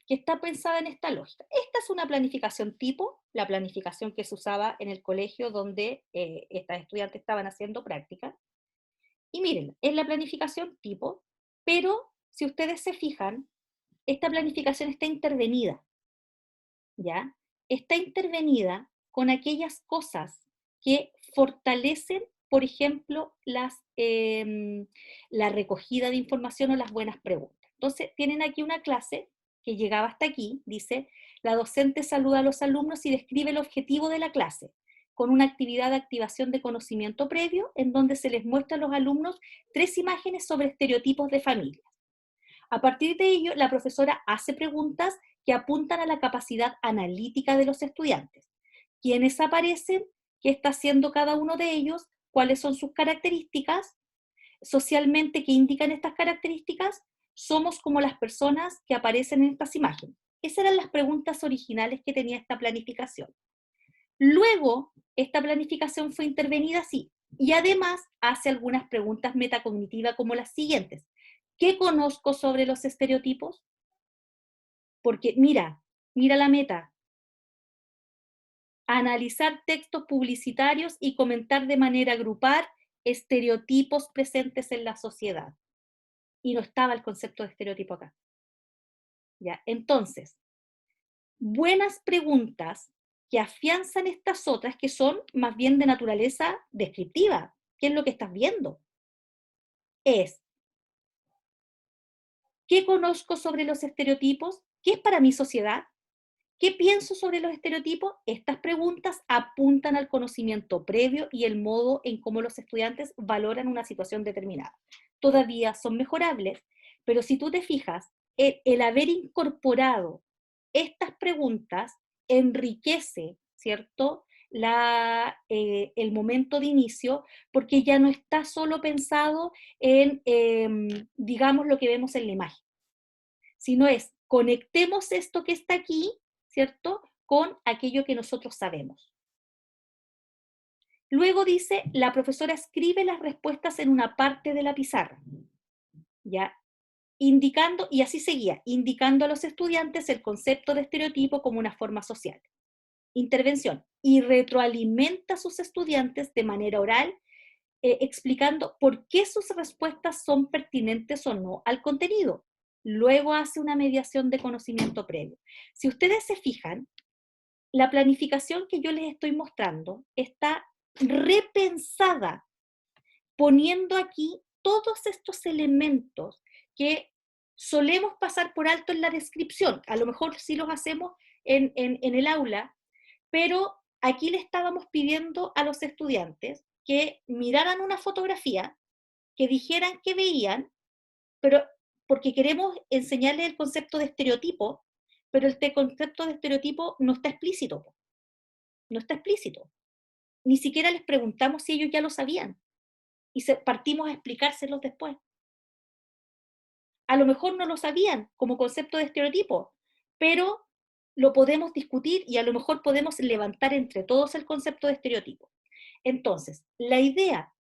que está pensada en esta lógica. Esta es una planificación tipo, la planificación que se usaba en el colegio donde estas estudiantes estaban haciendo práctica. Y miren, es la planificación tipo, pero si ustedes se fijan, esta planificación está intervenida, ¿ya? Está intervenida con aquellas cosas que fortalecen, por ejemplo, la recogida de información o las buenas preguntas. Entonces, tienen aquí una clase que llegaba hasta aquí, dice, la docente saluda a los alumnos y describe el objetivo de la clase, con una actividad de activación de conocimiento previo, en donde se les muestra a los alumnos 3 imágenes sobre estereotipos de familias. A partir de ello, la profesora hace preguntas que apuntan a la capacidad analítica de los estudiantes. ¿Quiénes aparecen? ¿Qué está haciendo cada uno de ellos? ¿Cuáles son sus características? Socialmente, ¿qué indican estas características? Somos como las personas que aparecen en estas imágenes. Esas eran las preguntas originales que tenía esta planificación. Luego, esta planificación fue intervenida así, y además hace algunas preguntas metacognitivas como las siguientes. ¿Qué conozco sobre los estereotipos? Porque mira la meta. Analizar textos publicitarios y comentar de manera grupal estereotipos presentes en la sociedad. Y no estaba el concepto de estereotipo acá. ¿Ya? Entonces, buenas preguntas que afianzan estas otras que son más bien de naturaleza descriptiva. ¿Qué es lo que estás viendo? Es, ¿qué conozco sobre los estereotipos? ¿Qué es para mi sociedad? ¿Qué pienso sobre los estereotipos? Estas preguntas apuntan al conocimiento previo y el modo en cómo los estudiantes valoran una situación determinada. Todavía son mejorables, pero si tú te fijas, el haber incorporado estas preguntas enriquece, ¿cierto?, el momento de inicio, porque ya no está solo pensado en, digamos, lo que vemos en la imagen, sino es, conectemos esto que está aquí, ¿cierto?, con aquello que nosotros sabemos. Luego dice, la profesora escribe las respuestas en una parte de la pizarra, ¿ya? Indicando, y así seguía, indicando a los estudiantes el concepto de estereotipo como una forma social. Intervención, y retroalimenta a sus estudiantes de manera oral, explicando por qué sus respuestas son pertinentes o no al contenido. Luego hace una mediación de conocimiento previo. Si ustedes se fijan, la planificación que yo les estoy mostrando está repensada, poniendo aquí todos estos elementos que solemos pasar por alto en la descripción. A lo mejor sí los hacemos en el aula, pero aquí le estábamos pidiendo a los estudiantes que miraran una fotografía, que dijeran qué veían, pero porque queremos enseñarles el concepto de estereotipo, pero el concepto de estereotipo no está explícito. No está explícito. Ni siquiera les preguntamos si ellos ya lo sabían. Y partimos a explicárselos después. A lo mejor no lo sabían como concepto de estereotipo, pero lo podemos discutir y a lo mejor podemos levantar entre todos el concepto de estereotipo. Entonces, la idea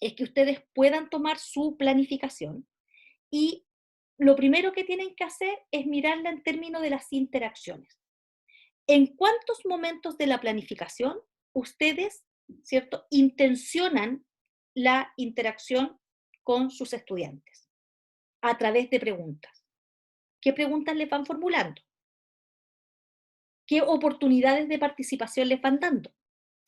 es que ustedes puedan tomar su planificación y lo primero que tienen que hacer es mirarla en términos de las interacciones. ¿En cuántos momentos de la planificación ustedes, ¿cierto?, intencionan la interacción con sus estudiantes? A través de preguntas. ¿Qué preguntas les van formulando? ¿Qué oportunidades de participación les van dando?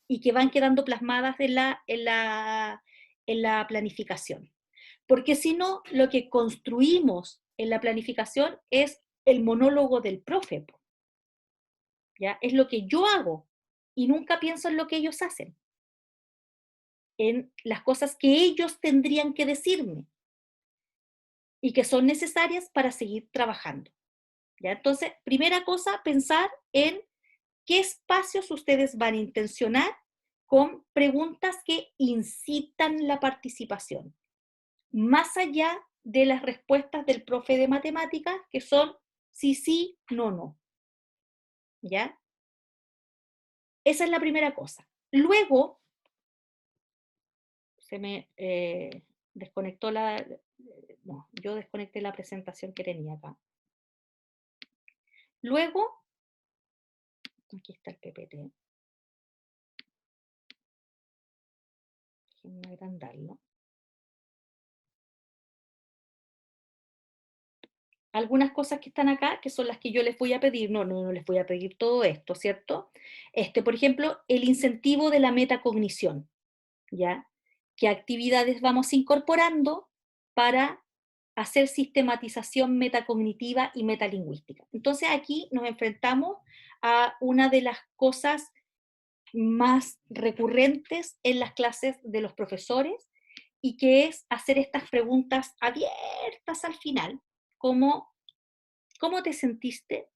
Y que van quedando plasmadas en la planificación. Porque si no, lo que construimos en la planificación es el monólogo del profe, ¿ya? Es lo que yo hago y nunca pienso en lo que ellos hacen, en las cosas que ellos tendrían que decirme y que son necesarias para seguir trabajando, ¿ya? Entonces, primera cosa, pensar en qué espacios ustedes van a intencionar con preguntas que incitan la participación, más allá de las respuestas del profe de matemáticas, que son sí, sí, no, no. ¿Ya? Esa es la primera cosa. Luego, se me desconectó no, yo desconecté la presentación que tenía acá. Luego, aquí está el PPT. Déjenme agrandarlo. Algunas cosas que están acá, que son las que yo les voy a pedir, no les voy a pedir todo esto, ¿cierto? Por ejemplo, el incentivo de la metacognición, ¿ya? ¿Qué actividades vamos incorporando para hacer sistematización metacognitiva y metalingüística? Entonces aquí nos enfrentamos a una de las cosas más recurrentes en las clases de los profesores, y que es hacer estas preguntas abiertas al final, como ¿cómo te sentiste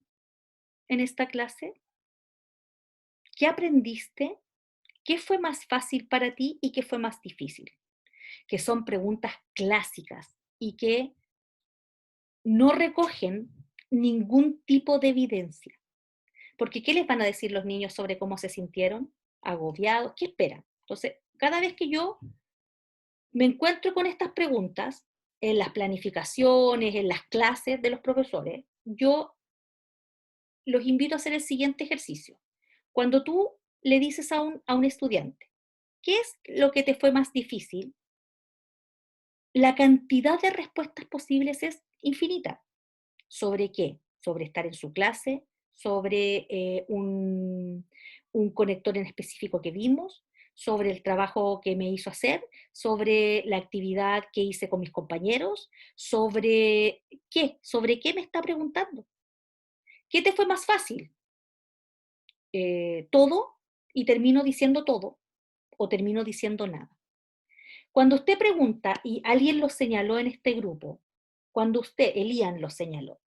en esta clase? ¿Qué aprendiste? ¿Qué fue más fácil para ti y qué fue más difícil? Que son preguntas clásicas y que no recogen ningún tipo de evidencia. Porque ¿qué les van a decir los niños sobre cómo se sintieron? ¿Agobiados? ¿Qué esperan? Entonces, cada vez que yo me encuentro con estas preguntas, en las planificaciones, en las clases de los profesores, yo los invito a hacer el siguiente ejercicio. Cuando tú le dices a un estudiante, ¿qué es lo que te fue más difícil? La cantidad de respuestas posibles es infinita. ¿Sobre qué? Sobre estar en su clase, sobre un conector en específico que vimos, sobre el trabajo que me hizo hacer, sobre la actividad que hice con mis compañeros, sobre qué me está preguntando. ¿Qué te fue más fácil? Todo, y termino diciendo todo, o termino diciendo nada. Cuando usted pregunta, y alguien lo señaló en este grupo, cuando usted, Elian lo señaló,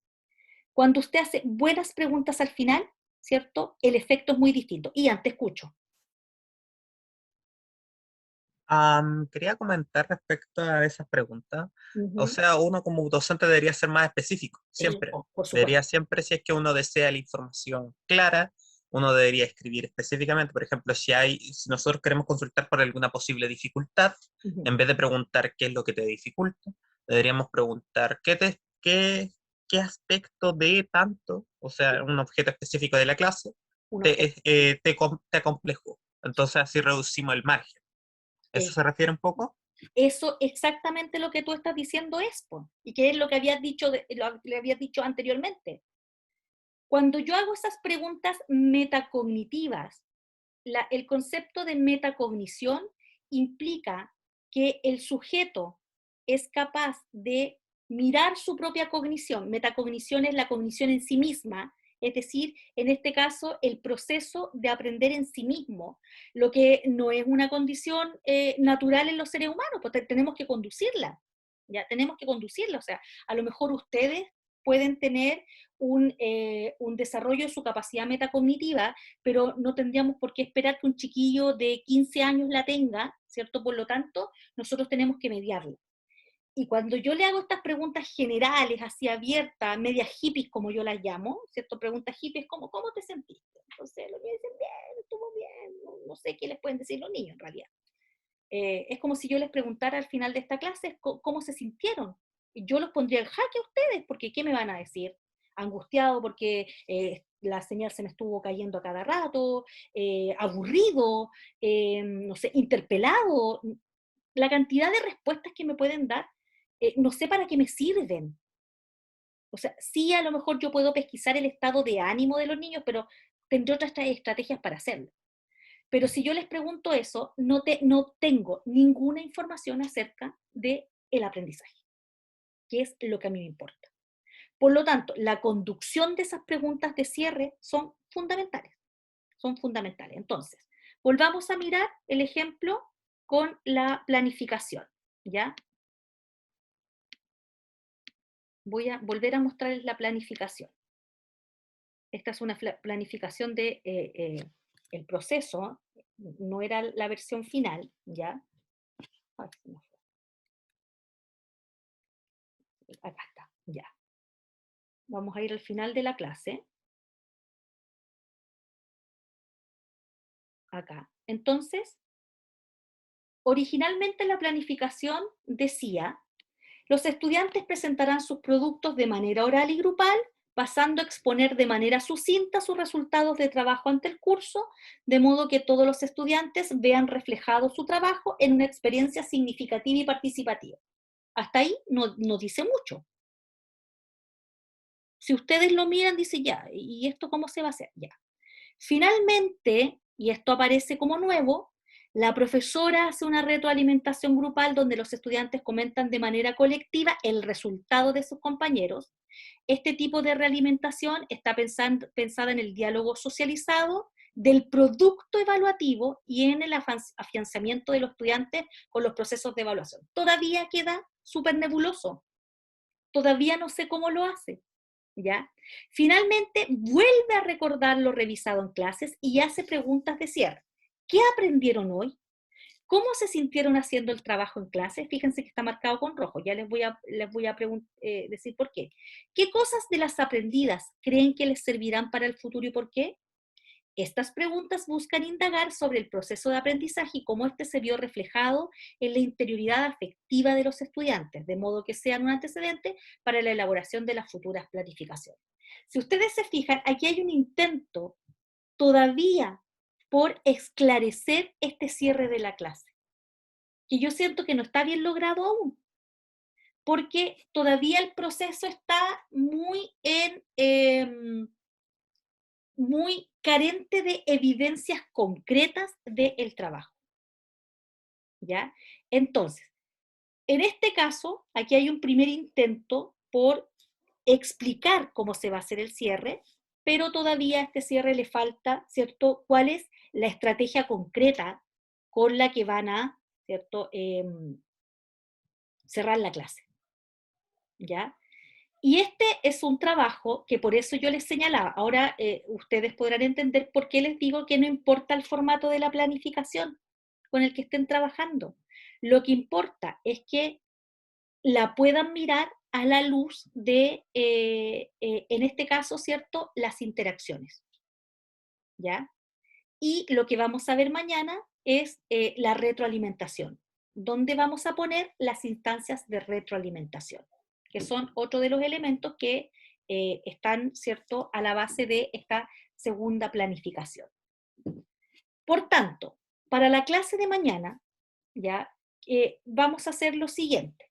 cuando usted hace buenas preguntas al final, ¿cierto? El efecto es muy distinto. Ian, te escucho. Quería comentar respecto a esas preguntas. O sea, uno como docente debería ser más específico, siempre. Por supuesto. Debería siempre, si es que uno desea la información clara, uno debería escribir específicamente. Por ejemplo, si nosotros queremos consultar por alguna posible dificultad, en vez de preguntar qué es lo que te dificulta, deberíamos preguntar qué aspecto de tanto, o sea, un objeto específico de la clase, te acomplejó. Entonces así reducimos el margen. ¿Eso se refiere un poco? Eso exactamente lo que tú estás diciendo es, y que es lo que le habías dicho anteriormente. Cuando yo hago esas preguntas metacognitivas, el concepto de metacognición implica que el sujeto es capaz de mirar su propia cognición. Metacognición es la cognición en sí misma, es decir, en este caso, el proceso de aprender en sí mismo, lo que no es una condición natural en los seres humanos, porque tenemos que conducirla, ya tenemos que conducirla. O sea, a lo mejor ustedes pueden tener un desarrollo de su capacidad metacognitiva, pero no tendríamos por qué esperar que un chiquillo de 15 años la tenga, ¿cierto? Por lo tanto, nosotros tenemos que mediarla. Y cuando yo le hago estas preguntas generales, así abiertas, medias hippies como yo las llamo, ¿cierto? Preguntas hippies como, ¿cómo te sentiste? Entonces los niños dicen, bien, estuvo bien, no sé qué les pueden decir los niños en realidad. Es como si yo les preguntara al final de esta clase cómo se sintieron. Yo los pondría en jaque a ustedes, porque ¿qué me van a decir? Angustiado porque la señal se me estuvo cayendo a cada rato, aburrido, no sé, interpelado. La cantidad de respuestas que me pueden dar, no sé para qué me sirven. O sea, sí, a lo mejor yo puedo pesquisar el estado de ánimo de los niños, pero tendré otras estrategias para hacerlo. Pero si yo les pregunto eso, no tengo ninguna información acerca del aprendizaje, que es lo que a mí me importa. Por lo tanto, la conducción de esas preguntas de cierre son fundamentales. Son fundamentales. Entonces, volvamos a mirar el ejemplo con la planificación, ¿ya? Voy a volver a mostrarles la planificación. Esta es una planificación de el proceso, no era la versión final, ¿ya? Ay, acá está, ya. Vamos a ir al final de la clase. Acá. Entonces, originalmente la planificación decía, los estudiantes presentarán sus productos de manera oral y grupal, pasando a exponer de manera sucinta sus resultados de trabajo ante el curso, de modo que todos los estudiantes vean reflejado su trabajo en una experiencia significativa y participativa. Hasta ahí no dice mucho. Si ustedes lo miran, dice ya, ¿y esto cómo se va a hacer? Ya. Finalmente, y esto aparece como nuevo, la profesora hace una retroalimentación grupal donde los estudiantes comentan de manera colectiva el resultado de sus compañeros. Este tipo de realimentación está pensada en el diálogo socializado del producto evaluativo y en el afianzamiento de los estudiantes con los procesos de evaluación. Todavía queda súper nebuloso. Todavía no sé cómo lo hace. ¿Ya? Finalmente, vuelve a recordar lo revisado en clases y hace preguntas de cierre. ¿Qué aprendieron hoy? ¿Cómo se sintieron haciendo el trabajo en clase? Fíjense que está marcado con rojo, ya les voy a decir por qué. ¿Qué cosas de las aprendidas creen que les servirán para el futuro y por qué? Estas preguntas buscan indagar sobre el proceso de aprendizaje y cómo este se vio reflejado en la interioridad afectiva de los estudiantes, de modo que sean un antecedente para la elaboración de las futuras planificaciones. Si ustedes se fijan, aquí hay un intento todavía por esclarecer este cierre de la clase, que yo siento que no está bien logrado aún, porque todavía el proceso está muy carente de evidencias concretas del trabajo. ¿Ya? Entonces, en este caso, aquí hay un primer intento por explicar cómo se va a hacer el cierre, pero todavía a este cierre le falta, ¿cierto?, cuál es la estrategia concreta con la que van a, ¿cierto?, cerrar la clase. ¿Ya? Y este es un trabajo que por eso yo les señalaba. Ahora ustedes podrán entender por qué les digo que no importa el formato de la planificación con el que estén trabajando. Lo que importa es que la puedan mirar a la luz de, en este caso, ¿cierto?, las interacciones. ¿Ya? Y lo que vamos a ver mañana es la retroalimentación, donde vamos a poner las instancias de retroalimentación, que son otro de los elementos que están, ¿cierto?, a la base de esta segunda planificación. Por tanto, para la clase de mañana, ¿ya? Vamos a hacer lo siguiente.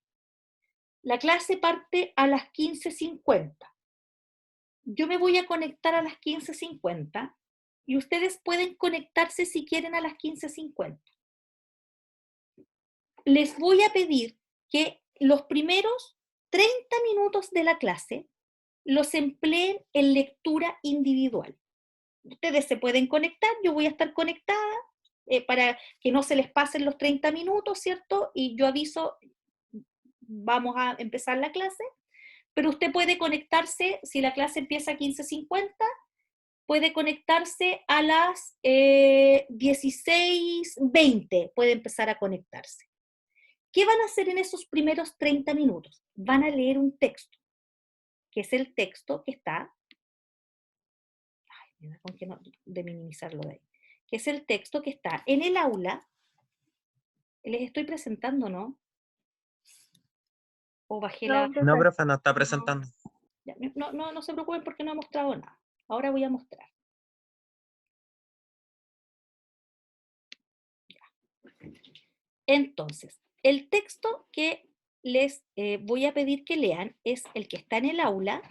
La clase parte a las 15:50. Yo me voy a conectar a las 15:50 y ustedes pueden conectarse si quieren a las 15:50. Les voy a pedir que los primeros 30 minutos de la clase los empleen en lectura individual. Ustedes se pueden conectar, yo voy a estar conectada para que no se les pasen los 30 minutos, ¿cierto? Y yo aviso, vamos a empezar la clase, pero usted puede conectarse, si la clase empieza a 15:50, puede conectarse a las 16:20, puede empezar a conectarse. ¿Qué van a hacer en esos primeros 30 minutos? Van a leer un texto, que es el texto que está, me da con que no, de minimizarlo de ahí, que es el texto que está en el aula. Les estoy presentando, ¿no? O bajé No, la... No, profe. profe, no está presentando. Ya, no se preocupen porque no he mostrado nada. Ahora voy a mostrar. Ya. Entonces, el texto que les voy a pedir que lean es el que está en el aula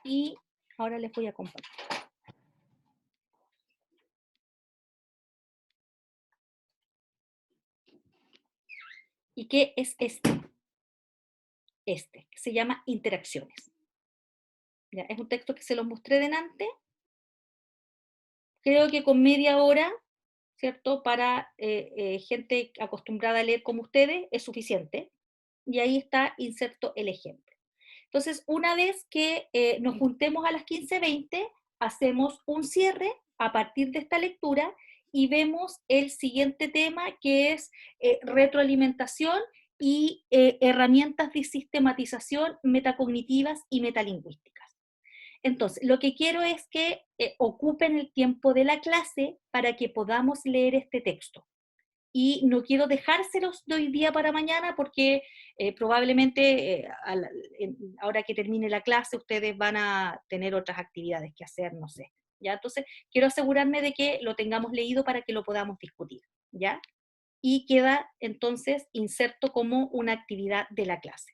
y ahora les voy a compartir. ¿Y qué es este? Este, que se llama Interacciones. Ya, es un texto que se los mostré delante. Creo que con media hora, ¿cierto? Para gente acostumbrada a leer como ustedes, es suficiente. Y ahí está inserto el ejemplo. Entonces, una vez que nos juntemos a las 15:20, hacemos un cierre a partir de esta lectura y vemos el siguiente tema, que es retroalimentación y herramientas de sistematización metacognitivas y metalingüísticas. Entonces, lo que quiero es que ocupen el tiempo de la clase para que podamos leer este texto. Y no quiero dejárselos de hoy día para mañana porque probablemente ahora que termine la clase ustedes van a tener otras actividades que hacer, no sé. ¿Ya? Entonces, quiero asegurarme de que lo tengamos leído para que lo podamos discutir. ¿Ya? Y queda entonces inserto como una actividad de la clase.